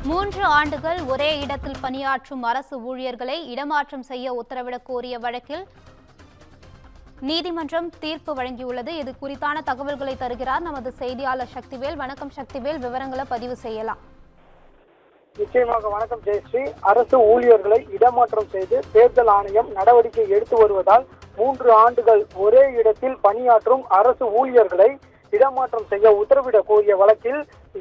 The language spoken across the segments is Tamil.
3 ஆண்டுகள் ஒரே இடத்தில் பணியாற்றும் அரசு ஊழியர்களை இடமாற்றம் செய்ய உத்தரவிடக் கோரிய வழக்கில் நீதிமன்றம் தீர்ப்பு வழங்கியுள்ளது. இது குறித்தான தகவல்களை தருகிறார் நமது செய்தியாளர் சக்திவேல். வணக்கம் சக்திவேல், விவரங்களை பதிவு செய்யலாம். நிச்சயமாக வணக்கம் ஜெயஸ்ரீ. அரசு ஊழியர்களை இடமாற்றம் செய்து தேர்தல் ஆணையம் நடவடிக்கை எடுத்து வருவதால் 3 ஆண்டுகள் ஒரே இடத்தில் பணியாற்றும் அரசு ஊழியர்களை இடமாற்றம் செய்ய உத்தரவிடக் கோரிய வழக்கில்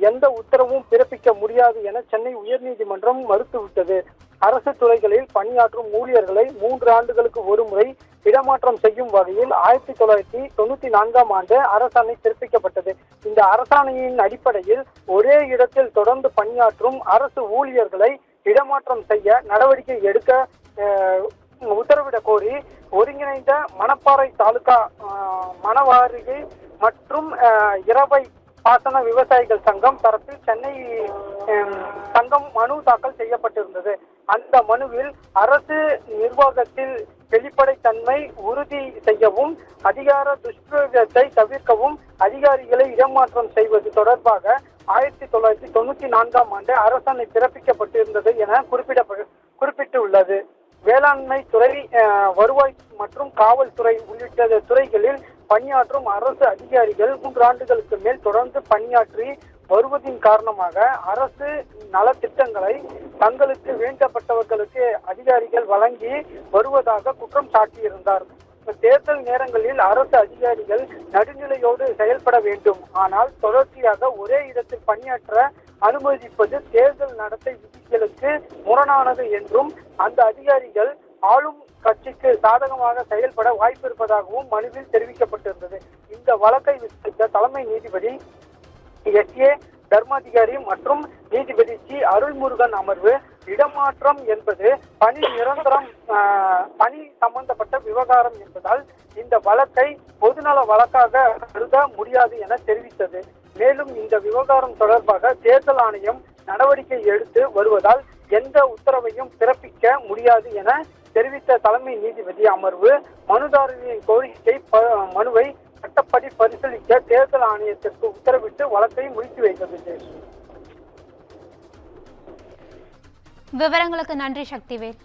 எந்த உத்தரவும் பிறப்பிக்க முடியாது என சென்னை உயர்நீதிமன்றம் மறுத்துவிட்டது. அரசு துறைகளில் பணியாற்றும் ஊழியர்களை 3 ஆண்டுகளுக்கு ஒருமுறை இடமாற்றம் செய்யும் வகையில் 1994ஆம் ஆண்டு அரசாணை பிறப்பிக்கப்பட்டது. இந்த அரசாணையின் அடிப்படையில் ஒரே இடத்தில் தொடர்ந்து பணியாற்றும் அரசு ஊழியர்களை இடமாற்றம் செய்ய நடவடிக்கை எடுக்க உத்தரவிடக் கோரி ஒருங்கிணைந்த மணப்பாறை தாலுகா மணவாரிகை மற்றும் இரவை பாசன விவசாயிகள் சங்கம் தரப்பில் சென்னை சங்கம் மனு தாக்கல் செய்யப்பட்டிருந்தது. அந்த மனுவில் அரசு நிர்வாகத்தில் வெளிப்படைத்தன்மை உறுதி செய்யவும், அதிகார துஷ்பிரயோகத்தை தவிர்க்கவும் அதிகாரிகளை இடமாற்றம் செய்வது தொடர்பாக 1994ஆம் ஆண்டு அரசாணை பிறப்பிக்கப்பட்டிருந்தது என குறிப்பிட்டுள்ளது. வேளாண்மை துறை, வருவாய் மற்றும் காவல்துறை உள்ளிட்ட துறைகளில் பணியாற்றும் அரசு அதிகாரிகள் 3 ஆண்டுகளுக்கு மேல் தொடர்ந்து பணியாற்றி வருவதின் காரணமாக அரசு நலத்திட்டங்களை தங்களுக்கு வேண்டப்பட்டவர்களுக்கு அதிகாரிகள் வழங்கி வருவதாக குற்றம் சாட்டியிருந்தார். தேர்தல் நேரங்களில் அரசு அதிகாரிகள் நடுநிலையோடு செயல்பட வேண்டும். ஆனால் தொடர்ச்சியாக ஒரே இடத்தில் பணியாற்ற அனுமதிப்பது தேர்தல் நடத்தை விதிகளுக்கு முரணானது என்றும், அந்த அதிகாரிகள் ஆளும் கட்சிக்கு சாதகமாக செயல்பட வாய்ப்பு இருப்பதாகவும் மனுவில் தெரிவிக்கப்பட்டிருந்தது. இந்த வழக்கை விசாரித்த தலைமை நீதிபதி எஸ்.ஏ. தர்மாதிகாரி மற்றும் நீதிபதி ஜி. அருள்முருகன் அமர்வு, இடமாற்றம் என்பது பணி சம்பந்தப்பட்ட விவகாரம் என்பதால் இந்த வழக்கை பொதுநல வழக்காக கருத முடியாது என தெரிவித்தது. மேலும் இந்த விவகாரம் தொடர்பாக தேர்தல் ஆணையம் நடவடிக்கை எடுத்து வருவதால் எந்த உத்தரவையும் பிறப்பிக்க முடியாது என தெரிவித்த தலைமை நீதிபதி அமர்வு, மனுதாரரின் கோரிக்கை மனுவை சட்டப்படி பரிசீலிக்க தேர்தல் ஆணையத்திற்கு உத்தரவிட்டு வழக்கை முடித்து வைத்தது. விவரங்களுக்கு நன்றி சக்திவேல்.